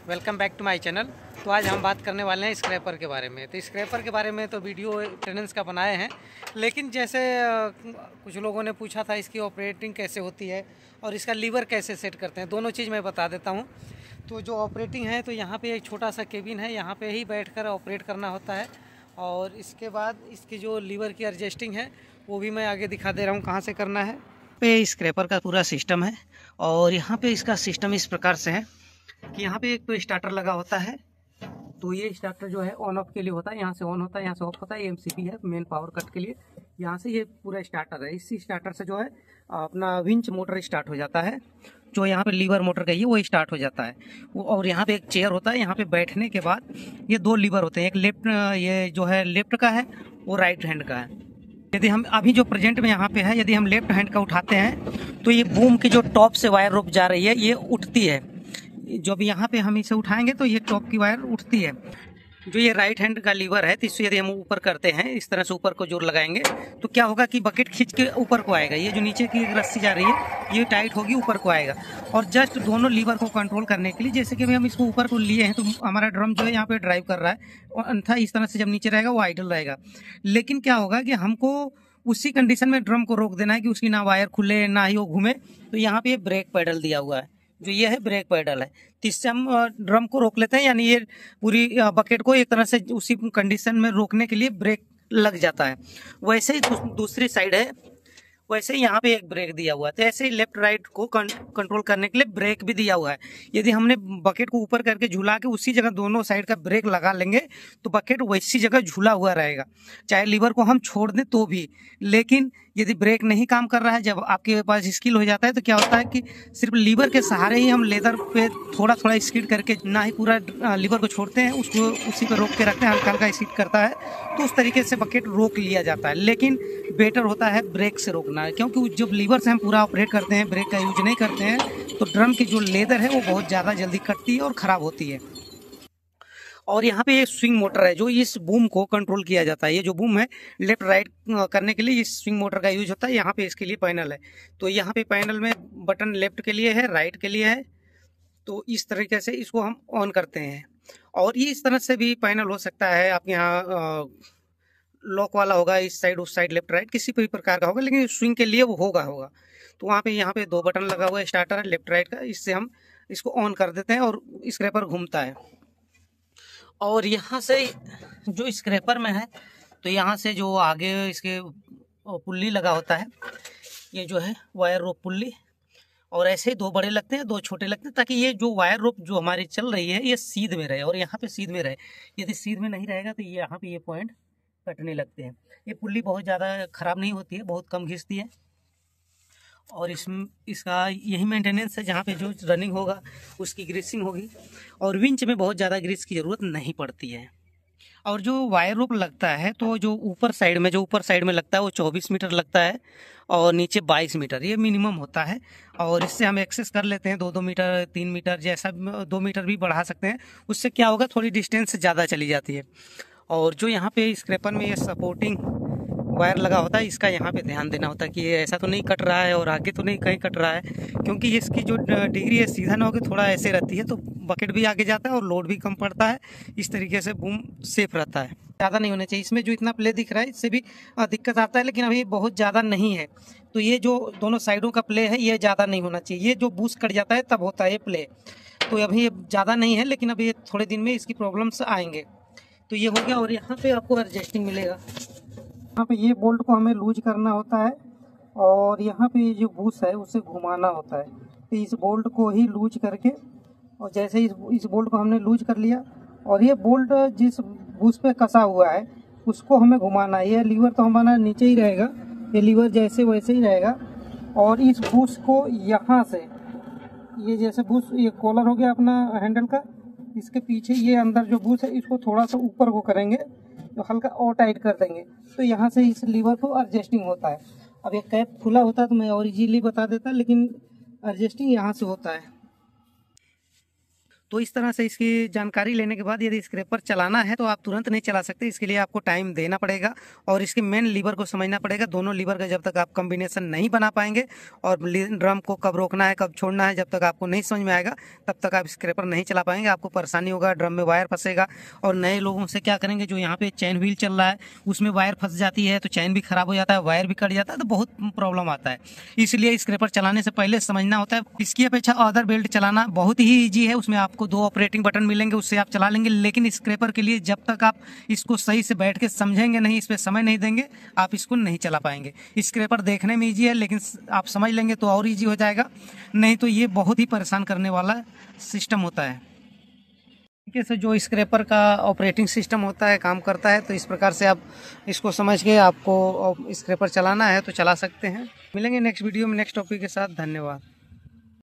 Welcome back to my channel. तो आज हम बात करने वाले हैं स्क्रैपर के बारे में। तो स्क्रैपर के बारे में तो वीडियो ट्रेनर्स का बनाए हैं, लेकिन जैसे कुछ लोगों ने पूछा था इसकी ऑपरेटिंग कैसे होती है और इसका लीवर कैसे सेट करते हैं, दोनों चीज़ मैं बता देता हूँ। तो जो ऑपरेटिंग है, तो यहाँ पे एक छोटा सा केबिन है, यहाँ पे ही बैठकर ऑपरेट करना होता है। और इसके बाद इसकी जो लीवर की एडजस्टिंग है वो भी मैं आगे दिखा दे रहा हूँ कहाँ से करना है। पे स्क्रैपर का पूरा सिस्टम है और यहाँ पे इसका सिस्टम इस प्रकार से है कि यहाँ पे एक तो स्टार्टर लगा होता है। तो ये स्टार्टर जो है ऑन ऑफ के लिए होता है, यहाँ से ऑन होता है, यहाँ से ऑफ होता है। ये एमसीबी है, मेन पावर कट के लिए। यहाँ से ये पूरा स्टार्टर है, इसी स्टार्टर से जो है अपना विंच मोटर स्टार्ट हो जाता है। जो यहाँ पे लीवर मोटर का ये वो स्टार्ट हो जाता है वो। और यहाँ पे एक चेयर होता है, यहाँ पे बैठने के बाद ये दो लीवर होते हैं, एक लेफ्ट, ये जो है लेफ्ट का है, वो राइट हैंड का है। यदि हम अभी जो प्रेजेंट में यहाँ पे है, यदि हम लेफ्ट हैंड का उठाते हैं तो ये बूम की जो टॉप से वायर रोप जा रही है ये उठती है। जो भी यहाँ पे हम इसे उठाएंगे तो ये टॉप की वायर उठती है। जो ये राइट हैंड का लीवर है, तो इससे यदि हम ऊपर करते हैं, इस तरह से ऊपर को जोर लगाएंगे तो क्या होगा कि बकेट खींच के ऊपर को आएगा। ये जो नीचे की रस्सी जा रही है ये टाइट होगी, ऊपर को आएगा। और जस्ट दोनों लीवर को कंट्रोल करने के लिए, जैसे कि हम इसको ऊपर को लिए हैं तो हमारा ड्रम जो है यहाँ पे ड्राइव कर रहा है, और अन्यथा इस तरह से जब नीचे रहेगा वो आइडल रहेगा। लेकिन क्या होगा कि हमको उसी कंडीशन में ड्रम को रोक देना है कि उसकी ना वायर खुले ना ही वो घूमे। तो यहाँ पे ब्रेक पैडल दिया हुआ है, जो ये है ब्रेक पैडल है। तो इससे हम ड्रम को रोक लेते हैं, यानी ये पूरी बकेट को एक तरह से उसी कंडीशन में रोकने के लिए ब्रेक लग जाता है। वैसे ही दूसरी साइड है, वैसे ही यहाँ पे एक ब्रेक दिया हुआ है। तो ऐसे ही लेफ्ट राइट को कंट्रोल करने के लिए ब्रेक भी दिया हुआ है। यदि हमने बकेट को ऊपर करके झूला के उसी जगह दोनों साइड का ब्रेक लगा लेंगे तो बकेट वैसी जगह झूला हुआ रहेगा, चाहे लीवर को हम छोड़ दें तो भी। लेकिन यदि ब्रेक नहीं काम कर रहा है, जब आपके पास स्किल हो जाता है तो क्या होता है कि सिर्फ लीवर के सहारे ही हम लेदर पे थोड़ा थोड़ा स्किड करके, ना ही पूरा लीवर को छोड़ते हैं, उसको उसी पे रोक के रखते हैं, हल्का हल्का स्किड करता है तो उस तरीके से बकेट रोक लिया जाता है। लेकिन बेटर होता है ब्रेक से रोकना, क्योंकि जब लीवर से हम पूरा ऑपरेट करते हैं, ब्रेक का यूज नहीं करते हैं, तो ड्रम की जो लेदर है वो बहुत ज़्यादा जल्दी कटती है और ख़राब होती है। और यहाँ पे ये स्विंग मोटर है जो इस बूम को कंट्रोल किया जाता है। ये जो बूम है लेफ्ट राइट करने के लिए इस स्विंग मोटर का यूज होता है। यहाँ पे इसके लिए पैनल है, तो यहाँ पे पैनल में बटन लेफ्ट के लिए है, राइट के लिए है। तो इस तरीके से इसको हम ऑन करते हैं। और ये इस तरह से भी पैनल हो सकता है, आपके यहाँ लॉक वाला होगा, इस साइड उस साइड, लेफ्ट राइट किसी भी प्रकार का होगा, लेकिन स्विंग के लिए वो होगा। तो वहाँ पे यहाँ पे दो बटन लगा हुआ है, स्टार्टर है लेफ्ट राइट का, इससे हम इसको ऑन कर देते हैं और स्क्रैपर घूमता है। और यहाँ से जो स्क्रैपर में है, तो यहाँ से जो आगे इसके पुल्ली लगा होता है, ये जो है वायर रोप पुल्ली, और ऐसे ही दो बड़े लगते हैं दो छोटे लगते हैं, ताकि ये जो वायर रोप जो हमारी चल रही है ये सीध में रहे और यहाँ पे सीध में रहे। यदि सीध में नहीं रहेगा तो ये यहाँ पे ये पॉइंट कटने लगते हैं। ये पुल्ली बहुत ज़्यादा ख़राब नहीं होती है, बहुत कम घिसती है। और इसका यही मेंटेनेंस है, जहाँ पे जो रनिंग होगा उसकी ग्रीसिंग होगी। और विंच में बहुत ज़्यादा ग्रीस की ज़रूरत नहीं पड़ती है। और जो वायर रोप लगता है, तो जो ऊपर साइड में लगता है वो 24 मीटर लगता है और नीचे 22 मीटर, ये मिनिमम होता है। और इससे हम एक्सेस कर लेते हैं 2-2 मीटर 3 मीटर, जैसा 2 मीटर भी बढ़ा सकते हैं। उससे क्या होगा, थोड़ी डिस्टेंस ज़्यादा चली जाती है। और जो यहाँ पे स्क्रैपर में ये सपोर्टिंग वायर लगा होता है, इसका यहाँ पे ध्यान देना होता है कि ये ऐसा तो नहीं कट रहा है और आगे तो नहीं कहीं कट रहा है, क्योंकि इसकी जो डिग्री है सीधा ना होकर थोड़ा ऐसे रहती है, तो बकेट भी आगे जाता है और लोड भी कम पड़ता है। इस तरीके से बूम सेफ रहता है। ज़्यादा नहीं होना चाहिए। इसमें जो इतना प्ले दिख रहा है इससे भी दिक्कत आता है, लेकिन अभी बहुत ज़्यादा नहीं है। तो ये जो दोनों साइडों का प्ले है ये ज़्यादा नहीं होना चाहिए। ये जो बूस्ट कट जाता है तब होता है ये प्ले। तो अभी ज़्यादा नहीं है, लेकिन अभी थोड़े दिन में इसकी प्रॉब्लम्स आएंगे। तो ये हो गया। और यहाँ पे आपको एडजस्टिंग मिलेगा। यहाँ पे ये बोल्ट को हमें लूज करना होता है और यहाँ पे ये जो बूस है उसे घुमाना होता है। तो इस बोल्ट को ही लूज करके, और जैसे इस बोल्ट को हमने लूज कर लिया और ये बोल्ट जिस बूस पे कसा हुआ है उसको हमें घुमाना है। ये लीवर तो हमारा नीचे ही रहेगा, ये लीवर जैसे वैसे ही रहेगा। और इस बूस को यहाँ से, ये जैसे बूस, ये कॉलर हो गया अपना हैंडल का, इसके पीछे ये अंदर जो बूस है इसको थोड़ा सा ऊपर को करेंगे तो हल्का और टाइट कर देंगे, तो यहाँ से इस लीवर को एडजस्टिंग होता है। अब ये कैप खुला होता है तो मैं और इजीली बता देता, लेकिन एडजस्टिंग यहाँ से होता है। तो इस तरह से इसकी जानकारी लेने के बाद यदि स्क्रैपर चलाना है तो आप तुरंत नहीं चला सकते, इसके लिए आपको टाइम देना पड़ेगा और इसके मेन लीवर को समझना पड़ेगा। दोनों लीवर का जब तक आप कॉम्बिनेशन नहीं बना पाएंगे और ड्रम को कब रोकना है कब छोड़ना है जब तक आपको नहीं समझ में आएगा तब तक आप स्क्रैपर नहीं चला पाएंगे, आपको परेशानी होगा, ड्रम में वायर फंसेगा। और नए लोगों से क्या करेंगे, जो यहाँ पे चैन व्हील चल रहा है उसमें वायर फंस जाती है तो चैन भी खराब हो जाता है, वायर भी कट जाता है, तो बहुत प्रॉब्लम आता है। इसलिए स्क्रैपर चलाने से पहले समझना होता है। इसकी अपेक्षा अदर बेल्ट चलाना बहुत ही ईजी है, उसमें आपको 2 ऑपरेटिंग बटन मिलेंगे, उससे आप चला लेंगे। लेकिन स्क्रैपर के लिए जब तक आप इसको सही से बैठ के समझेंगे नहीं, इस पर समय नहीं देंगे, आप इसको नहीं चला पाएंगे। स्क्रैपर देखने में ईजी है लेकिन आप समझ लेंगे तो और ईजी हो जाएगा, नहीं तो ये बहुत ही परेशान करने वाला सिस्टम होता है। तरीके से जो स्क्रैपर का ऑपरेटिंग सिस्टम होता है, काम करता है, तो इस प्रकार से आप इसको समझ के आपको स्क्रैपर चलाना है तो चला सकते हैं। मिलेंगे नेक्स्ट वीडियो में नेक्स्ट टॉपिक के साथ। धन्यवाद।